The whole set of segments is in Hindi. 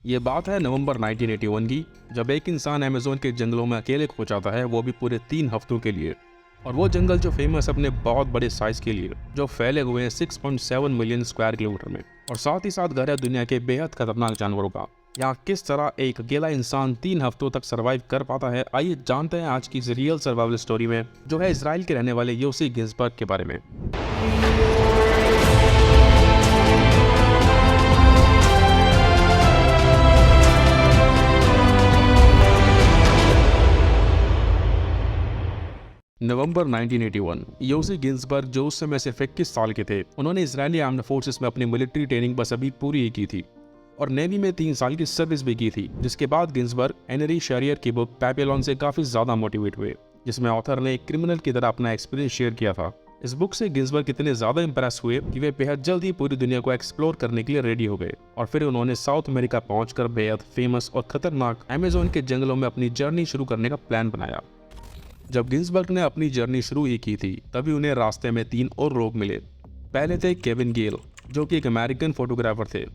ये बात है नवंबर 1981 की, जब एक इंसान अमेज़न के जंगलों में अकेले खो जाता है, वो भी पूरे 3 हफ्तों के लिए। और वो जंगल जो फेमस अपने बहुत बड़े साइज के लिए, जो फैले हुए हैं 6.7 मिलियन स्क्वायर किलोमीटर में, और साथ ही साथ घर है दुनिया के बेहद खतरनाक जानवरों का। यहाँ किस तरह एक अकेला इंसान 3 हफ्तों तक सरवाइव कर पाता है, आइए जानते हैं आज की इस रियल सर्वाइवल स्टोरी में, जो है इसराइल के रहने वाले योसी गिंसबर्ग के बारे में। नवंबर 1981, योसी गिंसबर्ग जो उस समय सिर्फ 21 साल के थे, उन्होंने इजरायली आर्म्ड फोर्सेस में अपनी मिलिट्री ट्रेनिंग बस अभी पूरी ही की थी और नेवी में 3 साल की सर्विस भी की थी। जिसके बाद गिंसबर्ग हेनरी शेरियर की बुक पैपिलोन से काफी ज्यादा मोटिवेट हुए, जिसमें ऑथर ने एक क्रिमिनल की तरह अपना एक्सपीरियंस शेयर किया था। इस बुक से गिंसबर्ग इतने ज्यादा इंप्रेस हुए कि वे बेहद जल्द ही पूरी दुनिया को एक्सप्लोर करने के लिए रेडी हो गए और फिर उन्होंने साउथ अमेरिका पहुंचकर बेहद फेमस और खतरनाक अमेज़न के जंगलों में अपनी जर्नी शुरू करने का प्लान बनाया। जब गिंसबर्ग ने अपनी जर्नी शुरू ही की थी, तभी उन्हें रास्ते में 3 और लोग मिले। पहले थे केविन गेल, जो कि एक अमेरिकन फोटोग्राफर थे।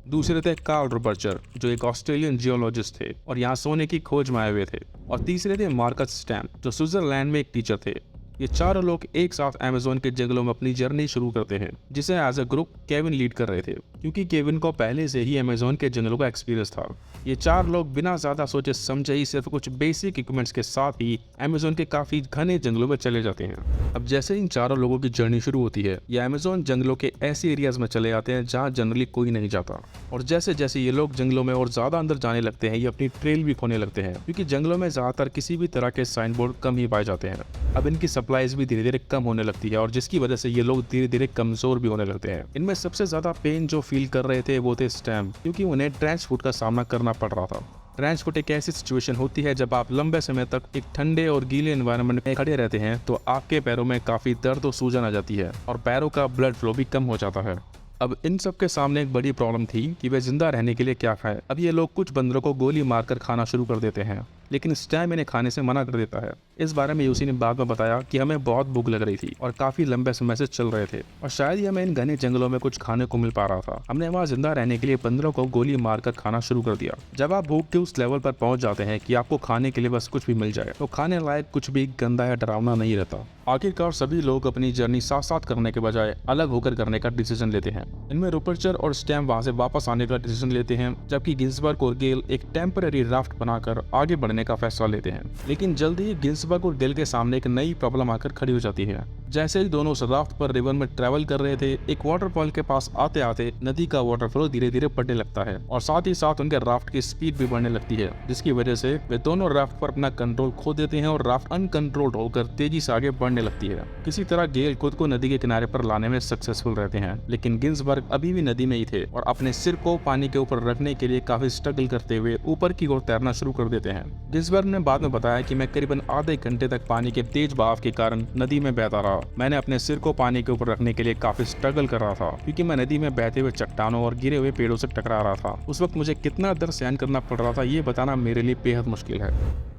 दूसरे थे कार्ल रोबर्चर, जो एक ऑस्ट्रेलियन जियोलॉजिस्ट थे और यहाँ सोने की खोज में आए हुए थे। और तीसरे थे मार्कस स्टैन, जो स्विट्जरलैंड में एक टीचर थे। ये चारों लोग एक साथ अमेज़न के जंगलों में अपनी जर्नी शुरू करते हैं, जिसे as a group Kevin lead कर रहे थे, क्योंकि केविन को पहले से ही अमेज़न के जंगलों का एक्सपीरियंस था। ये 4 लोग बिना ज्यादा सोचे समझे ही सिर्फ कुछ बेसिक इक्विपमेंट्स के साथ ही अमेज़न के काफी घने जंगलों में चले जाते हैं। अब जैसे इन चारों लोगों की जर्नी शुरू होती है, ये अमेज़न जंगलों के ऐसे एरियाज में चले जाते हैं जहाँ जनरली कोई नहीं जाता। और जैसे जैसे ये लोग जंगलों में और ज्यादा अंदर जाने लगते हैं, ये अपनी ट्रेल भी खोने लगते हैं, क्योंकि जंगलों में ज्यादातर किसी भी तरह के साइन बोर्ड कम ही पाए जाते हैं। अब इनकी सप्लाईज भी धीरे धीरे कम होने लगती है और जिसकी वजह से ये लोग धीरे धीरे कमजोर भी होने लगते हैं। इनमें सबसे ज्यादा पेन जो फील कर रहे थे वो थे स्टैम, क्योंकि उन्हें ट्रेंच फूट का सामना करना पड़ रहा था। ट्रेंच फुट एक ऐसी सिचुएशन होती है जब आप लंबे समय तक एक ठंडे और गीले एनवायरनमेंट में खड़े रहते हैं, तो आपके पैरों में काफी दर्द और सूजन आ जाती है और पैरों का ब्लड फ्लो भी कम हो जाता है। अब इन सब के सामने एक बड़ी प्रॉब्लम थी कि वे जिंदा रहने के लिए क्या खाएं। अब ये लोग कुछ बंदरों को गोली मारकर खाना शुरू कर देते हैं, लेकिन स्टैम इन्हें खाने से मना कर देता है। इस बारे में यूसी ने बाद में बताया कि हमें बहुत भूख लग रही थी और काफी लंबे समय से चल रहे थे और शायद ही हमें इन घने जंगलों में कुछ खाने को मिल पा रहा था। हमने वहाँ जिंदा रहने के लिए बंदरों को गोली मारकर खाना शुरू कर दिया। जब आप भूख के उस लेवल पर पहुंच जाते हैं कि आपको खाने के लिए बस कुछ भी मिल जाए, तो खाने लायक कुछ भी गंदा या डरावना नहीं रहता। आखिरकार सभी लोग अपनी जर्नी साथ साथ करने के बजाय अलग होकर करने का डिसीजन लेते हैं। इनमें रोपर्चर और स्टैम वहां से वापस आने का डिसीजन लेते हैं, जबकि गिंसबर्ग और गेल एक टेम्पररी राफ्ट बनाकर आगे बढ़ने का फैसला लेते हैं। लेकिन जल्दी ही गिंसबर्ग और गेल के सामने एक नई प्रॉब्लम आकर खड़ी हो जाती है। जैसे ही दोनों उस राफ्ट पर रिवर में ट्रैवल कर रहे थे, एक वाटरफॉल के पास आते आते नदी का वाटर फ्लो धीरे धीरे बढ़ने लगता है और साथ ही साथ उनके राफ्ट की स्पीड भी बढ़ने लगती है, जिसकी वजह से वे दोनों राफ्ट पर अपना कंट्रोल खो देते हैं और राफ्ट अनकंट्रोल्ड होकर तेजी से आगे बढ़ने लगती है। किसी तरह गेल खुद को नदी के किनारे पर लाने में सक्सेसफुल रहते हैं, लेकिन गिंसबर्ग अभी भी नदी में ही थे और अपने सिर को पानी के ऊपर रखने के लिए काफी स्ट्रगल करते हुए ऊपर की ओर तैरना शुरू कर देते हैं। गिंसबर्ग ने बाद में बताया कि मैं करीबन आधे घंटे तक पानी के तेज बहाव के कारण नदी में बहता रहा। मैंने अपने सिर को पानी के ऊपर रखने के लिए काफी स्ट्रगल कर रहा था, क्योंकि मैं नदी में बहते हुए चट्टानों और गिरे हुए पेड़ों से टकरा रहा था। उस वक्त मुझे कितना दर्द सहन करना पड़ रहा था, ये बताना मेरे लिए बेहद मुश्किल है।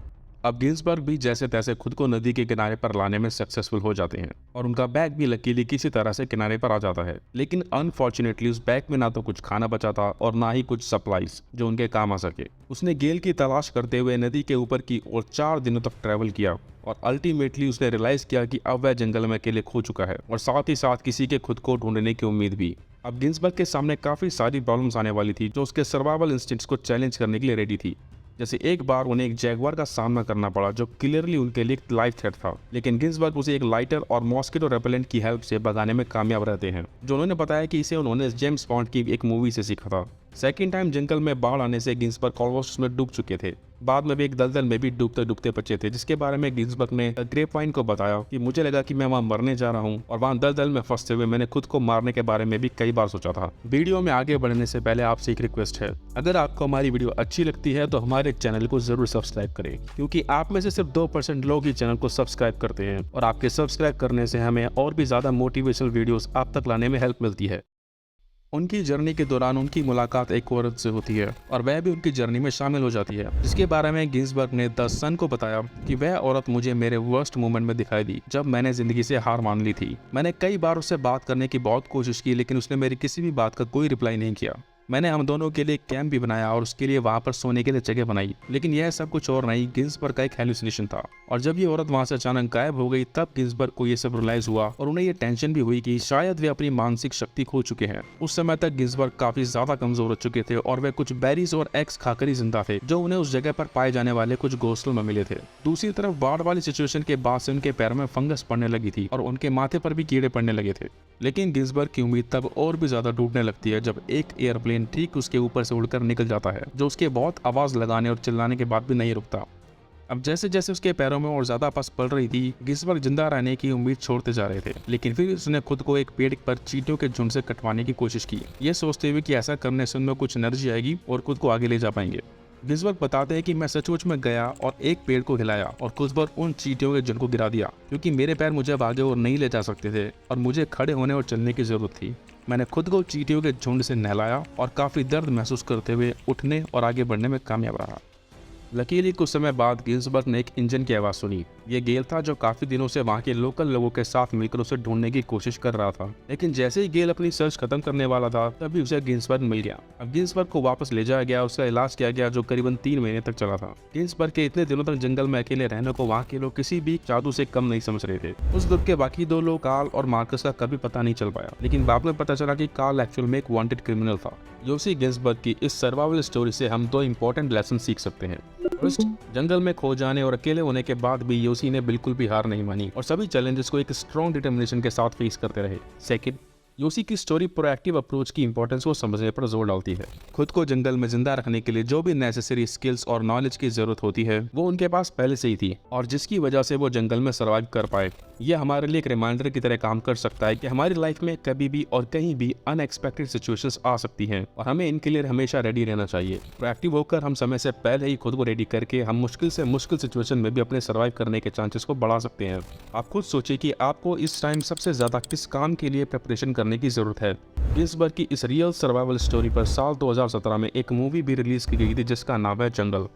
अब गिंसबर्ग भी जैसे तैसे खुद को नदी के किनारे पर लाने में सक्सेसफुल हो जाते हैं और उनका बैग भी लकीली किसी तरह से किनारे पर आ जाता है। लेकिन अनफॉर्चुनेटली उस बैग में ना तो कुछ खाना बचा था और ना ही कुछ सप्लाईज जो उनके काम आ सके। उसने गेल की तलाश करते हुए नदी के ऊपर की ओर 4 दिनों तक ट्रैवल किया और अल्टीमेटली उसने रियलाइज किया कि अब वह जंगल में अकेले खो चुका है और साथ ही साथ किसी के खुद को ढूंढने की उम्मीद भी। अब गिंसबर्ग के सामने काफी सारी प्रॉब्लम्स आने वाली थी, जो उसके सर्वाइवल इंस्टिंक्ट्स को चैलेंज करने के लिए रेडी थी। जैसे एक बार उन्हें एक जैगुआर का सामना करना पड़ा, जो क्लियरली उनके लिए एक लाइफ थ्रेट था, लेकिन गिंसबर्ग उसे एक लाइटर और मॉस्किटो रेपेलेंट की हेल्प से भगाने में कामयाब रहते हैं, जो उन्होंने बताया कि इसे उन्होंने जेम्स बॉन्ड की एक मूवी से सीखा था। सेकेंड टाइम जंगल में बाढ़ आने से गिंसबर्ग ऑलमोस्ट उसमें डूब चुके थे। बाद में भी एक दलदल में भी डूबते डूबते बचे थे, जिसके बारे में गिंसबर्ग ने ग्रेपवाइन को बताया कि मुझे लगा कि मैं वहां मरने जा रहा हूं और वहां दलदल में फंसते हुए मैंने खुद को मारने के बारे में भी कई बार सोचा था। वीडियो में आगे बढ़ने से पहले आपसे एक रिक्वेस्ट है, अगर आपको हमारी वीडियो अच्छी लगती है तो हमारे चैनल को जरूर सब्सक्राइब करें, क्योंकि आप में से सिर्फ 2% लोग ही चैनल को सब्सक्राइब करते हैं और आपके सब्सक्राइब करने से हमें और भी ज्यादा मोटिवेशनल वीडियोस आप तक लाने में हेल्प मिलती है। उनकी जर्नी के दौरान उनकी मुलाकात एक औरत से होती है और वह भी उनकी जर्नी में शामिल हो जाती है, जिसके बारे में गिंसबर्ग ने द सन को बताया कि वह औरत मुझे मेरे वर्स्ट मोमेंट में दिखाई दी, जब मैंने जिंदगी से हार मान ली थी। मैंने कई बार उससे बात करने की बहुत कोशिश की, लेकिन उसने मेरी किसी भी बात का कोई रिप्लाई नहीं किया। मैंने हम दोनों के लिए कैंप भी बनाया और उसके लिए वहाँ पर सोने के लिए जगह बनाई, लेकिन यह सब कुछ और नहीं, गिन्सबर्ग का एक हेलुसिनेशन था। और जब ये औरत वहाँ से अचानक गायब हो गई तब गिन्सबर्ग को ये सब रियलाइज हुआ और उन्हें ये टेंशन भी हुई कि शायद वे अपनी मानसिक शक्ति खो चुके हैं। उस समय तक गिन्सबर्ग काफी ज्यादा कमजोर हो चुके थे और वे कुछ बेरीज और एग्स खाकर ही जिंदा थे जो उन्हें उस जगह पर पाए जाने वाले कुछ घोंसलों में मिले थे। दूसरी तरफ बाढ़ वाली सिचुएशन के बाद से उनके पैरों में फंगस पड़ने लगी थी और उनके माथे पर भी कीड़े पड़ने लगे थे। लेकिन गिन्सबर्ग की उम्मीद तब और भी ज्यादा टूटने लगती है जब एक एयरप्लेन ठीक उसके ऊपर से उड़कर निकल जाता है, जो उसके बहुत आवाज लगाने और चिल्लाने के बाद भी नहीं रुकता। अब जैसे जैसे उसके पैरों में और ज्यादा पस पड़ रही थी, गिन्सबर्ग जिंदा रहने की उम्मीद छोड़ते जा रहे थे। लेकिन फिर उसने खुद को एक पेड़ पर चींटियों के झुंड से कटवाने की कोशिश की, ये सोचते हुए कि ऐसा करने से उनमें कुछ एनर्जी आएगी और खुद को आगे ले जा पाएंगे। गिन्सबर्ग बताते हैं कि मैं सचमुच में गया और एक पेड़ को हिलाया और कुछ बार उन चींटियों के झुंड को गिरा दिया, क्योंकि मेरे पैर मुझे अब आगे और नहीं ले जा सकते थे और मुझे खड़े होने और चलने की जरूरत थी। मैंने खुद को चींटियों के झुंड से नहलाया और काफी दर्द महसूस करते हुए उठने और आगे बढ़ने में कामयाब रहा। लकीली कुछ समय बाद गिन्सबर्ग ने एक इंजन की आवाज़ सुनी। ये गेल था जो काफी दिनों से वहाँ के लोकल लोगों के साथ मिलकर उसे ढूंढने की कोशिश कर रहा था। लेकिन जैसे ही गेल अपनी सर्च खत्म करने वाला था तभी उसे गिन्सबर्ग मिल गया। अब गिन्सबर्ग को वापस ले जाया गया, उसका इलाज किया गया जो करीबन 3 महीने तक चला था। गिन्सबर्ग के इतने दिनों तक जंगल में अकेले रहने को वहाँ के लोग किसी भी जादू से कम नहीं समझ रहे थे। उस ग्रुप के बाकी 2 लोग कार्ल और मार्कस का कभी पता नहीं चल पाया, लेकिन बाद में पता चला कि कार्ल एक्चुअल में एक वांटेड क्रिमिनल था। योसी गिन्सबर्ग की इस सर्वाइवल स्टोरी से हम 2 इंपॉर्टेंट लेसन सीख सकते हैं। फर्स्ट, जंगल में खो जाने और अकेले होने के बाद भी योसी ने बिल्कुल भी हार नहीं मानी और सभी चैलेंजेस को एक स्ट्रॉन्ग डिटर्मिनेशन के साथ फेस करते रहे। सेकंड, योसी की स्टोरी प्रोएक्टिव अप्रोच की इंपॉर्टेंस को समझने पर जोर डालती है। खुद को जंगल में जिंदा रखने के लिए जो भी नेसेसरी स्किल्स और नॉलेज की जरूरत होती है वो उनके पास पहले से ही थी और जिसकी वजह से वो जंगल में सर्वाइव कर पाए। यह हमारे लिए एक रिमाइंडर की तरह काम कर सकता है कि हमारी लाइफ में कभी भी और कहीं भी अनएक्सपेक्टेड सिचुएशंस आ सकती हैं और हमें इनके लिए हमेशा रेडी रहना चाहिए। प्रोएक्टिव होकर हम समय से पहले ही खुद को रेडी करके हम मुश्किल से मुश्किल सिचुएशन में भी अपने सर्वाइव करने के चांसेस को बढ़ा सकते हैं। आप खुद सोचिए कि आपको इस टाइम सबसे ज्यादा किस काम के लिए प्रिपरेशन करने की जरूरत है। गिन्सबर्ग की इस रियल सर्वाइवल स्टोरी पर साल 2017 में एक मूवी भी रिलीज की गई थी जिसका नाम है जंगल।